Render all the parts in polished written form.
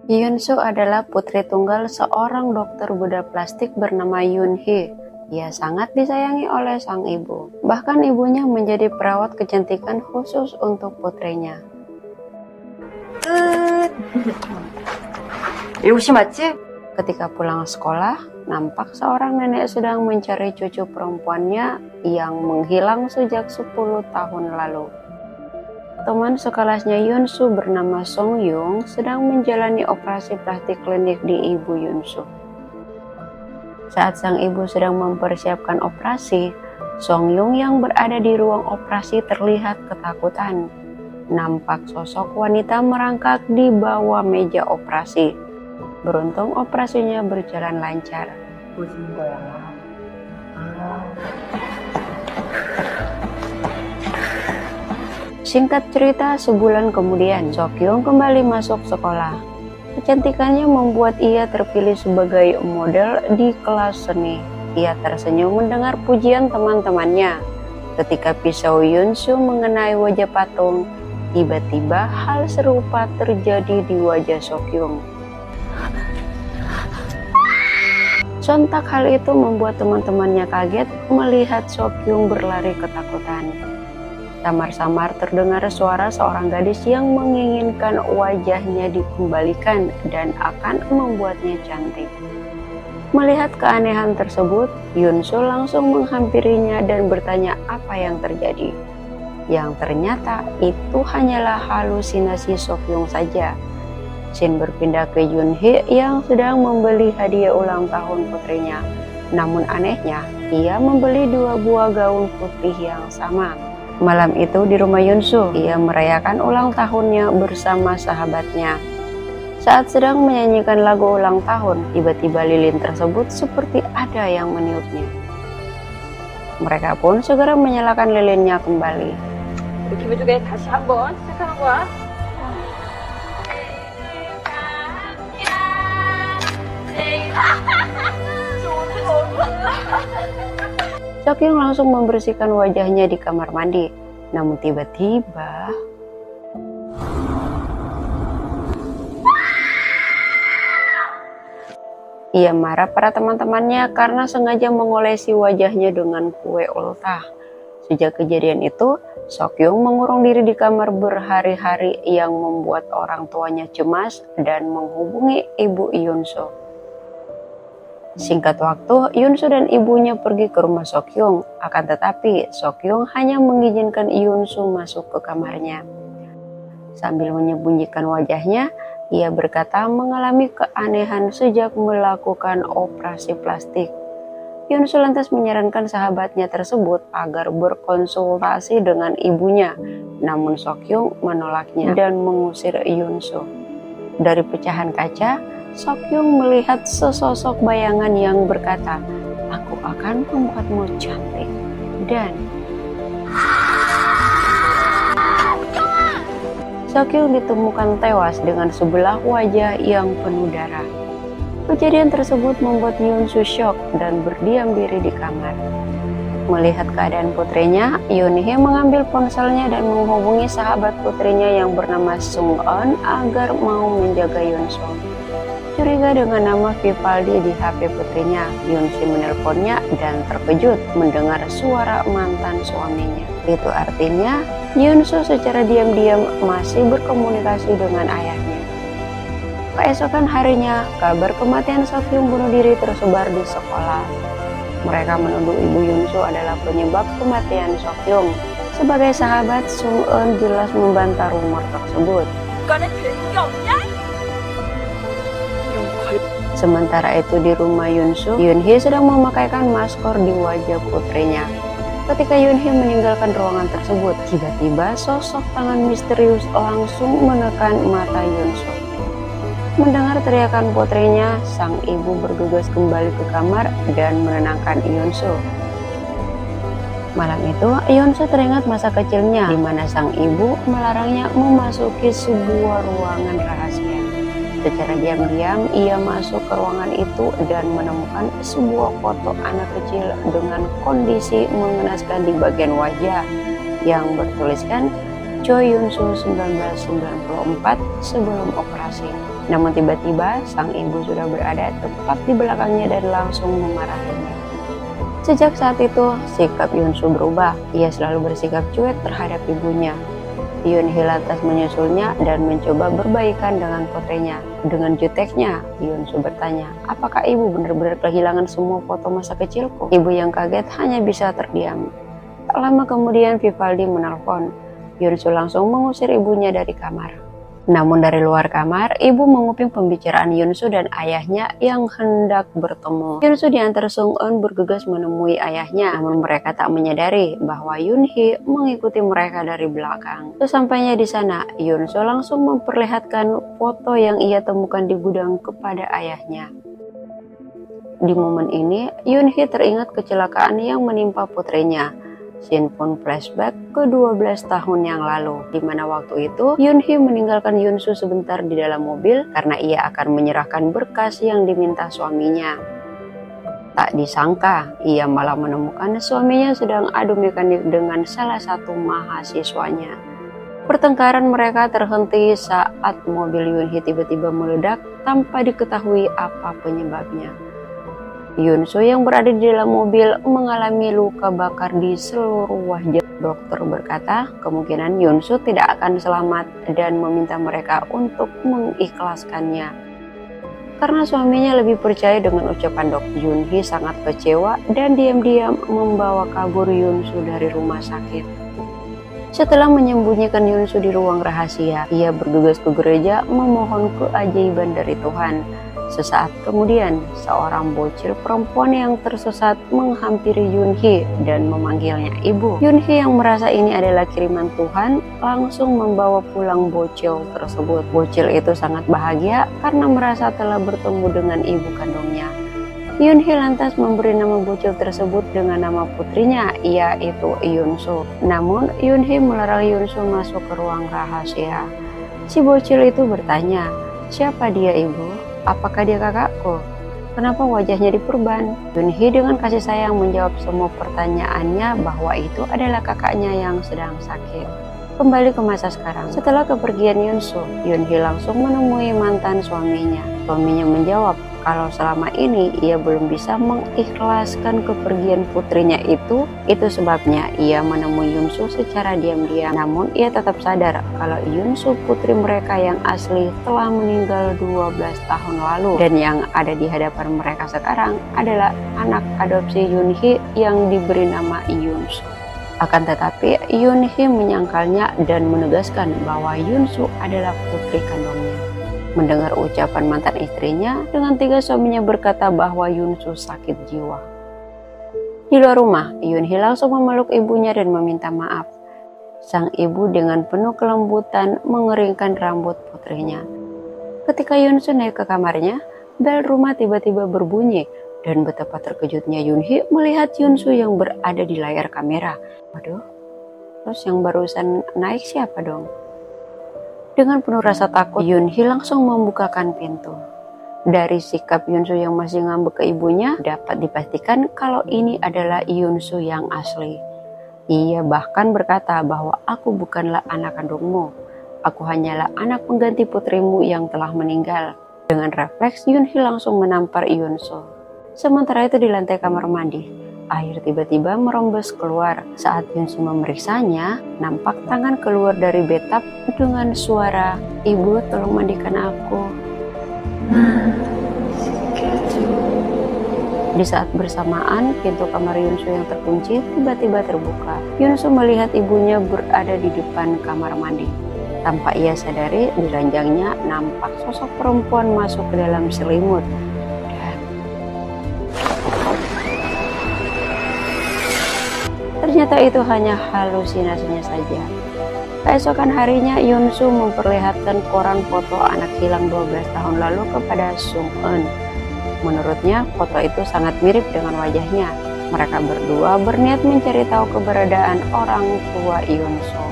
Yunsu adalah putri tunggal seorang dokter bedah plastik bernama Yoon-hee. Ia sangat disayangi oleh sang ibu. Bahkan ibunya menjadi perawat kecantikan khusus untuk putrinya. Ketika pulang sekolah, nampak seorang nenek sedang mencari cucu perempuannya yang menghilang sejak 10 tahun lalu. Teman sekelasnya Yunsu bernama Song Yung sedang menjalani operasi plastik klinik di ibu Yunsu. Saat sang ibu sedang mempersiapkan operasi, Song Yung yang berada di ruang operasi terlihat ketakutan. Nampak sosok wanita merangkak di bawah meja operasi. Beruntung operasinya berjalan lancar. Singkat cerita, sebulan kemudian, Sokyung kembali masuk sekolah. Kecantikannya membuat ia terpilih sebagai model di kelas seni. Ia tersenyum mendengar pujian teman-temannya. Ketika pisau Yunsu mengenai wajah patung, tiba-tiba hal serupa terjadi di wajah Sokyung. Sontak hal itu membuat teman-temannya kaget melihat Sokyung berlari ketakutan. Samar-samar terdengar suara seorang gadis yang menginginkan wajahnya dikembalikan dan akan membuatnya cantik. Melihat keanehan tersebut, Yunsu langsung menghampirinya dan bertanya apa yang terjadi. Yang ternyata itu hanyalah halusinasi Sokyung saja. Shin berpindah ke Yoon-hee yang sedang membeli hadiah ulang tahun putrinya. Namun anehnya, ia membeli 2 buah gaun putih yang sama. Malam itu di rumah Yunsu, ia merayakan ulang tahunnya bersama sahabatnya. Saat sedang menyanyikan lagu ulang tahun, tiba-tiba lilin tersebut seperti ada yang meniupnya. Mereka pun segera menyalakan lilinnya kembali. Sokyung langsung membersihkan wajahnya di kamar mandi. Namun tiba-tiba ia marah pada teman-temannya karena sengaja mengolesi wajahnya dengan kue ultah. Sejak kejadian itu, Sokyung mengurung diri di kamar berhari-hari yang membuat orang tuanya cemas dan menghubungi ibu Yunsu. Singkat waktu, Yunsu dan ibunya pergi ke rumah Sokyung. Akan tetapi, Sokyung hanya mengizinkan Yunsu masuk ke kamarnya. Sambil menyembunyikan wajahnya, ia berkata mengalami keanehan sejak melakukan operasi plastik. Yunsu lantas menyarankan sahabatnya tersebut agar berkonsultasi dengan ibunya. Namun Sokyung menolaknya dan mengusir Yunsu. Dari pecahan kaca, Sokyung melihat sesosok bayangan yang berkata, "Aku akan membuatmu cantik." Dan Sokyung ditemukan tewas dengan sebelah wajah yang penuh darah. Kejadian tersebut membuat Yunsu syok dan berdiam diri di kamar. Melihat keadaan putrinya, Yoon-hee mengambil ponselnya dan menghubungi sahabat putrinya yang bernama Sung-eun agar mau menjaga Yunsu. Curiga dengan nama Vivaldi di HP putrinya, Yunsu menelponnya dan terkejut mendengar suara mantan suaminya. Itu artinya Yunsu secara diam-diam masih berkomunikasi dengan ayahnya. Keesokan harinya, kabar kematian Sokyung bunuh diri tersebar di sekolah. Mereka menuduh ibu Yunsu adalah penyebab kematian Sokyung. Sebagai sahabat, Sung-eun jelas membantah rumor tersebut. Sementara itu di rumah Yunsu, Yoon-hee sedang memakaikan masker di wajah putrinya. Ketika Yoon-hee meninggalkan ruangan tersebut, tiba-tiba sosok tangan misterius langsung menekan mata Yunsu. Mendengar teriakan putrinya, sang ibu bergegas kembali ke kamar dan menenangkan Yunsu. Malam itu, Yunsu teringat masa kecilnya di mana sang ibu melarangnya memasuki sebuah ruangan rahasia. Secara diam-diam, ia masuk ke ruangan itu dan menemukan sebuah foto anak kecil dengan kondisi mengenaskan di bagian wajah yang bertuliskan, Cho Yun-soo 1994 sebelum operasi. Namun tiba-tiba sang ibu sudah berada tepat di belakangnya dan langsung memarahinya. Sejak saat itu, sikap Yun-soo berubah. Ia selalu bersikap cuek terhadap ibunya. Yoon-hee lantas menyusulnya dan mencoba berbaikan dengan putrinya. Dengan juteknya, Yun-soo bertanya, apakah ibu benar-benar kehilangan semua foto masa kecilku? Ibu yang kaget hanya bisa terdiam. Tak lama kemudian Vivaldi menelpon. Yun-soo langsung mengusir ibunya dari kamar. Namun dari luar kamar, ibu menguping pembicaraan Yun-soo dan ayahnya yang hendak bertemu. Yun-soo diantar Sung-eun bergegas menemui ayahnya, namun mereka tak menyadari bahwa Yoon-hee mengikuti mereka dari belakang. Sesampainya di sana, Yun-soo langsung memperlihatkan foto yang ia temukan di gudang kepada ayahnya. Di momen ini, Yoon-hee teringat kecelakaan yang menimpa putrinya. Shin pun flashback ke 12 tahun yang lalu, di mana waktu itu Yoon-hee meninggalkan Yun-soo sebentar di dalam mobil karena ia akan menyerahkan berkas yang diminta suaminya. Tak disangka, ia malah menemukan suaminya sedang adu mekanik dengan salah satu mahasiswanya. Pertengkaran mereka terhenti saat mobil Yoon-hee tiba-tiba meledak tanpa diketahui apa penyebabnya. Yun-soo yang berada di dalam mobil mengalami luka bakar di seluruh wajah. Dokter berkata kemungkinan Yun-soo tidak akan selamat dan meminta mereka untuk mengikhlaskannya. Karena suaminya lebih percaya dengan ucapan dokter, Yoon-hee sangat kecewa dan diam-diam membawa kabur Yun-soo dari rumah sakit. Setelah menyembunyikan Yun-soo di ruang rahasia, ia bergegas ke gereja memohon keajaiban dari Tuhan. Sesaat kemudian, seorang bocil perempuan yang tersesat menghampiri Yoon-hee dan memanggilnya ibu. Yoon-hee yang merasa ini adalah kiriman Tuhan langsung membawa pulang bocil tersebut. Bocil itu sangat bahagia karena merasa telah bertemu dengan ibu kandungnya. Yoon-hee lantas memberi nama bocil tersebut dengan nama putrinya, yaitu Yun-soo. Namun, Yoon-hee melarang Yun-soo masuk ke ruang rahasia. Si bocil itu bertanya, "Siapa dia, ibu? Apakah dia kakakku? Kenapa wajahnya diperban?" Yoon-hee dengan kasih sayang menjawab semua pertanyaannya bahwa itu adalah kakaknya yang sedang sakit. Kembali ke masa sekarang. Setelah kepergian Yun-soo, Yoon-hee langsung menemui mantan suaminya. Suaminya menjawab kalau selama ini ia belum bisa mengikhlaskan kepergian putrinya itu sebabnya ia menemui Yun-soo secara diam-diam. Namun ia tetap sadar kalau Yun-soo putri mereka yang asli telah meninggal 12 tahun lalu dan yang ada di hadapan mereka sekarang adalah anak adopsi Yoon-hee yang diberi nama Yun-soo. Akan tetapi Yoon-hee menyangkalnya dan menegaskan bahwa Yun-soo adalah putri kandungnya. Mendengar ucapan mantan istrinya, dengan tegas suaminya berkata bahwa Yun-soo sakit jiwa. Di luar rumah, Yoon-hee langsung memeluk ibunya dan meminta maaf. Sang ibu dengan penuh kelembutan mengeringkan rambut putrinya. Ketika Yun-soo naik ke kamarnya, bel rumah tiba-tiba berbunyi dan betapa terkejutnya Yoon-hee melihat Yun-soo yang berada di layar kamera. Waduh, terus yang barusan naik siapa dong? Dengan penuh rasa takut, Yoon-hee langsung membukakan pintu. Dari sikap Yun-soo yang masih ngambek ke ibunya, dapat dipastikan kalau ini adalah Yun-soo yang asli. Ia bahkan berkata bahwa aku bukanlah anak kandungmu. Aku hanyalah anak pengganti putrimu yang telah meninggal. Dengan refleks, Yoon-hee langsung menampar Yun-soo. Sementara itu di lantai kamar mandi, air tiba-tiba merembes keluar. Saat Yun-soo memeriksanya, nampak tangan keluar dari bathtub dengan suara, "Ibu, tolong mandikan aku." Di saat bersamaan, pintu kamar Yun-soo yang terkunci tiba-tiba terbuka. Yun-soo melihat ibunya berada di depan kamar mandi. Tanpa ia sadari, di ranjangnya nampak sosok perempuan masuk ke dalam selimut. Ternyata itu hanya halusinasinya saja. Keesokan harinya, Yun-soo memperlihatkan koran foto anak hilang 12 tahun lalu kepada Sung-eun. Menurutnya, foto itu sangat mirip dengan wajahnya. Mereka berdua berniat mencari tahu keberadaan orang tua Yun-soo.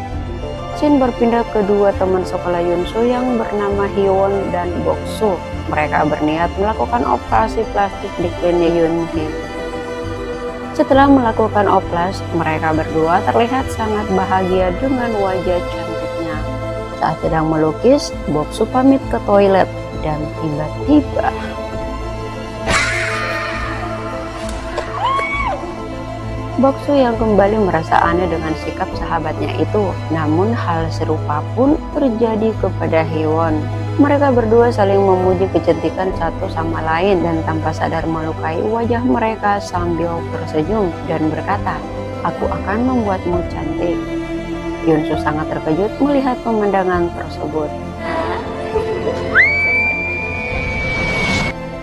Shin berpindah ke dua teman sekolah Yun-soo yang bernama Hyewon dan Bok-soo. Mereka berniat melakukan operasi plastik di klinik Yoon-hee. Setelah melakukan oplas, mereka berdua terlihat sangat bahagia dengan wajah cantik. Saat sedang melukis, Boksu pamit ke toilet dan tiba-tiba Boksu yang kembali merasa aneh dengan sikap sahabatnya itu. Namun hal serupa pun terjadi kepada Hewon. Mereka berdua saling memuji kecantikan satu sama lain dan tanpa sadar melukai wajah mereka sambil tersenyum dan berkata, "Aku akan membuatmu cantik." Yunsu sangat terkejut melihat pemandangan tersebut.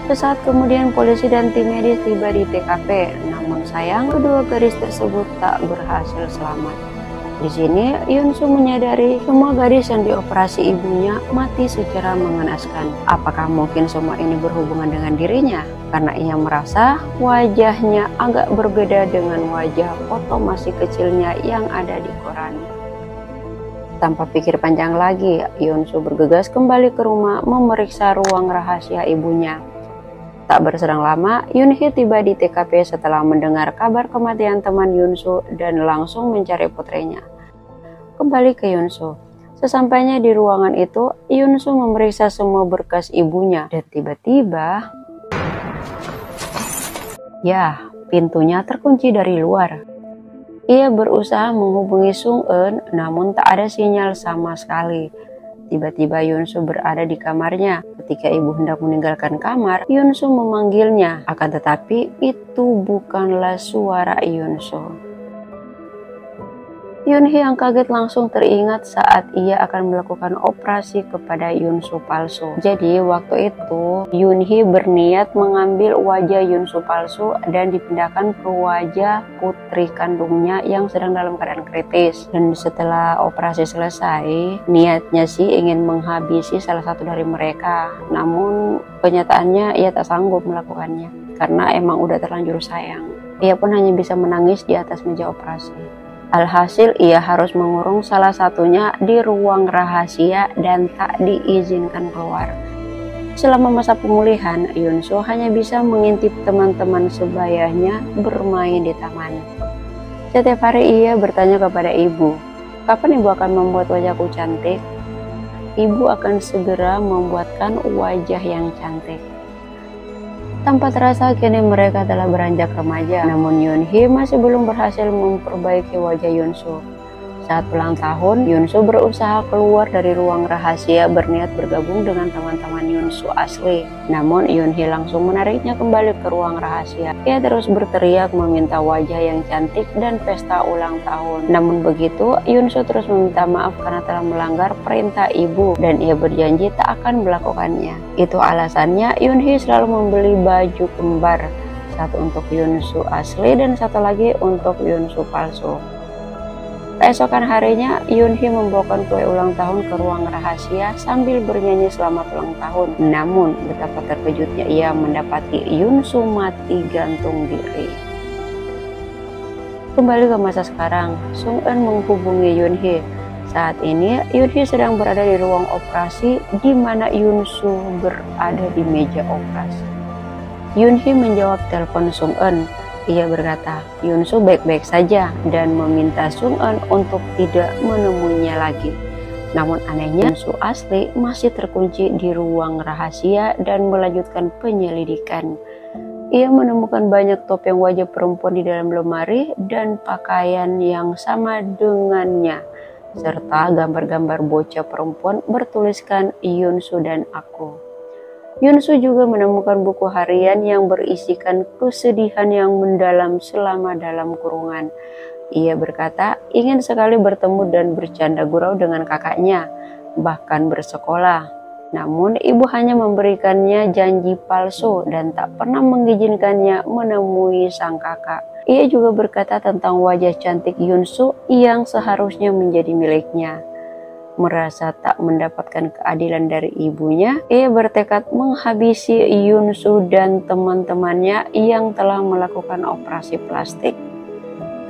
Sesaat kemudian polisi dan tim medis tiba di TKP, namun sayang kedua gadis tersebut tak berhasil selamat. Di sini Yunsu menyadari semua gadis yang dioperasi ibunya mati secara mengenaskan. Apakah mungkin semua ini berhubungan dengan dirinya? Karena ia merasa wajahnya agak berbeda dengan wajah foto masih kecilnya yang ada di koran. Tanpa pikir panjang lagi, Yunsu bergegas kembali ke rumah memeriksa ruang rahasia ibunya. Tak bersedang lama, Yunhee tiba di TKP setelah mendengar kabar kematian teman Yunsu dan langsung mencari putrinya. Kembali ke Yunsu. Sesampainya di ruangan itu, Yunsu memeriksa semua berkas ibunya dan tiba-tiba, ya, pintunya terkunci dari luar. Ia berusaha menghubungi Sung-eun, namun tak ada sinyal sama sekali. Tiba-tiba Yunsu berada di kamarnya. Ketika ibu hendak meninggalkan kamar, Yunsu memanggilnya. Akan tetapi itu bukanlah suara Yunsu. Yunhee yang kaget langsung teringat saat ia akan melakukan operasi kepada Yunsu palsu. Jadi waktu itu Yunhee berniat mengambil wajah Yunsu palsu dan dipindahkan ke wajah putri kandungnya yang sedang dalam keadaan kritis. Dan setelah operasi selesai, niatnya sih ingin menghabisi salah satu dari mereka. Namun kenyataannya ia tak sanggup melakukannya karena emang udah terlanjur sayang. Ia pun hanya bisa menangis di atas meja operasi. Alhasil ia harus mengurung salah satunya di ruang rahasia dan tak diizinkan keluar. Selama masa pemulihan, Yunsu hanya bisa mengintip teman-teman sebayanya bermain di taman. Setiap hari ia bertanya kepada ibu, "Kapan ibu akan membuat wajahku cantik?" Ibu akan segera membuatkan wajah yang cantik. Tanpa terasa kini mereka telah beranjak remaja, namun Yunhee masih belum berhasil memperbaiki wajah Yunsu. Saat ulang tahun, Yunsu berusaha keluar dari ruang rahasia berniat bergabung dengan teman-teman Yunsu asli. Namun Yunhee langsung menariknya kembali ke ruang rahasia. Ia terus berteriak meminta wajah yang cantik dan pesta ulang tahun. Namun begitu, Yunsu terus meminta maaf karena telah melanggar perintah ibu dan ia berjanji tak akan melakukannya. Itu alasannya Yunhee selalu membeli baju kembar, satu untuk Yunsu asli dan satu lagi untuk Yunsu palsu. Keesokan harinya, Yunhee membawakan kue ulang tahun ke ruang rahasia sambil bernyanyi selamat ulang tahun. Namun, betapa terkejutnya ia mendapati Yunsu mati gantung diri. Kembali ke masa sekarang, Sung-eun menghubungi Yunhee. Saat ini, Yunhee sedang berada di ruang operasi di mana Yunsu berada di meja operasi. Yunhee menjawab telepon Sung-eun. Ia berkata, Yunsu baik-baik saja dan meminta Sung-eun untuk tidak menemuinya lagi. Namun anehnya, Yunsu asli masih terkunci di ruang rahasia dan melanjutkan penyelidikan. Ia menemukan banyak topeng wajah perempuan di dalam lemari dan pakaian yang sama dengannya, serta gambar-gambar bocah perempuan bertuliskan Yunsu dan aku. Yunsu juga menemukan buku harian yang berisikan kesedihan yang mendalam selama dalam kurungan. Ia berkata ingin sekali bertemu dan bercanda gurau dengan kakaknya, bahkan bersekolah. Namun ibu hanya memberikannya janji palsu dan tak pernah mengizinkannya menemui sang kakak. Ia juga berkata tentang wajah cantik Yunsu yang seharusnya menjadi miliknya. Merasa tak mendapatkan keadilan dari ibunya, ia bertekad menghabisi Yunsu dan teman-temannya yang telah melakukan operasi plastik.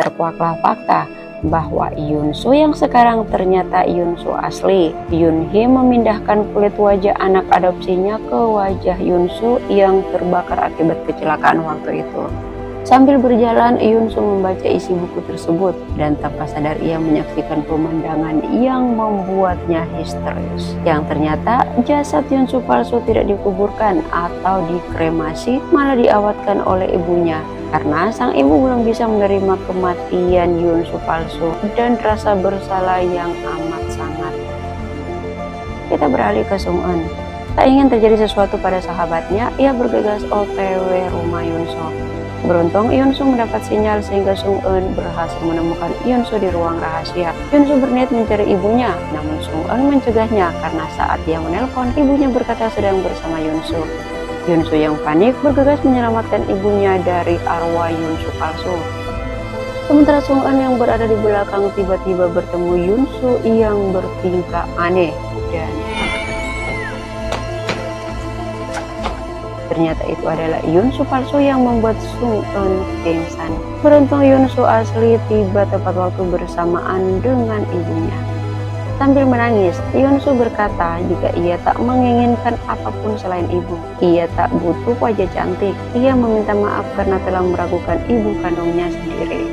Terkuaklah fakta bahwa Yunsu yang sekarang ternyata Yunsu asli. Yunhee memindahkan kulit wajah anak adopsinya ke wajah Yunsu yang terbakar akibat kecelakaan waktu itu. Sambil berjalan, Yunsu membaca isi buku tersebut dan tanpa sadar ia menyaksikan pemandangan yang membuatnya histeris. Yang ternyata jasad Yunsu palsu tidak dikuburkan atau dikremasi, malah diawetkan oleh ibunya. Karena sang ibu belum bisa menerima kematian Yunsu palsu dan rasa bersalah yang amat sangat. Kita beralih ke Sung Eun. Tak ingin terjadi sesuatu pada sahabatnya, ia bergegas OTW rumah Yunsu. Beruntung Yunsu mendapat sinyal sehingga Sung Eun berhasil menemukan Yunsu di ruang rahasia. Yunsu berniat mencari ibunya, namun Sung Eun mencegahnya karena saat dia menelpon, ibunya berkata sedang bersama Yunsu. Yunsu yang panik bergegas menyelamatkan ibunya dari arwah Yunsu palsu. Sementara Sung Eun yang berada di belakang tiba-tiba bertemu Yunsu yang bertingkah aneh dan ternyata itu adalah Yunsu palsu yang membuat Sung Eun pingsan. Beruntung Yunsu asli tiba tepat waktu bersamaan dengan ibunya. Sambil menangis, Yunsu berkata jika ia tak menginginkan apapun selain ibu. Ia tak butuh wajah cantik. Ia meminta maaf karena telah meragukan ibu kandungnya sendiri.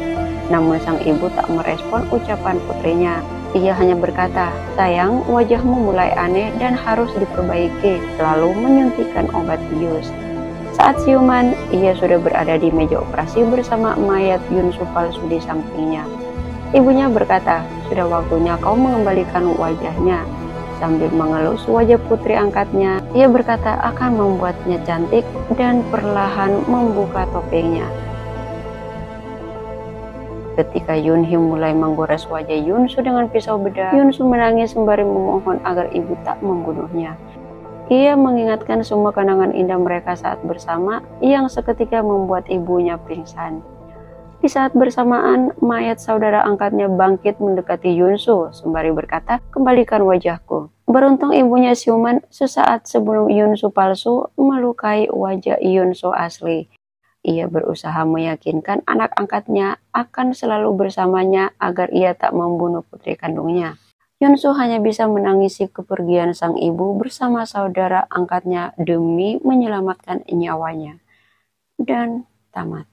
Namun sang ibu tak merespon ucapan putrinya. Ia hanya berkata, sayang, wajahmu mulai aneh dan harus diperbaiki, lalu menyuntikkan obat bius. Saat siuman, ia sudah berada di meja operasi bersama mayat Yunsu palsu di sampingnya. Ibunya berkata, sudah waktunya kau mengembalikan wajahnya. Sambil mengelus wajah putri angkatnya, ia berkata akan membuatnya cantik dan perlahan membuka topengnya. Ketika Yunhee mulai menggores wajah Yunsu dengan pisau bedah, Yunsu menangis sembari memohon agar ibu tak membunuhnya. Ia mengingatkan semua kenangan indah mereka saat bersama yang seketika membuat ibunya pingsan. Di saat bersamaan, mayat saudara angkatnya bangkit mendekati Yunsu sembari berkata, kembalikan wajahku. Beruntung ibunya siuman sesaat sebelum Yunsu palsu melukai wajah Yunsu asli. Ia berusaha meyakinkan anak angkatnya akan selalu bersamanya agar ia tak membunuh putri kandungnya. Yunsu hanya bisa menangisi kepergian sang ibu bersama saudara angkatnya demi menyelamatkan nyawanya. Dan tamat.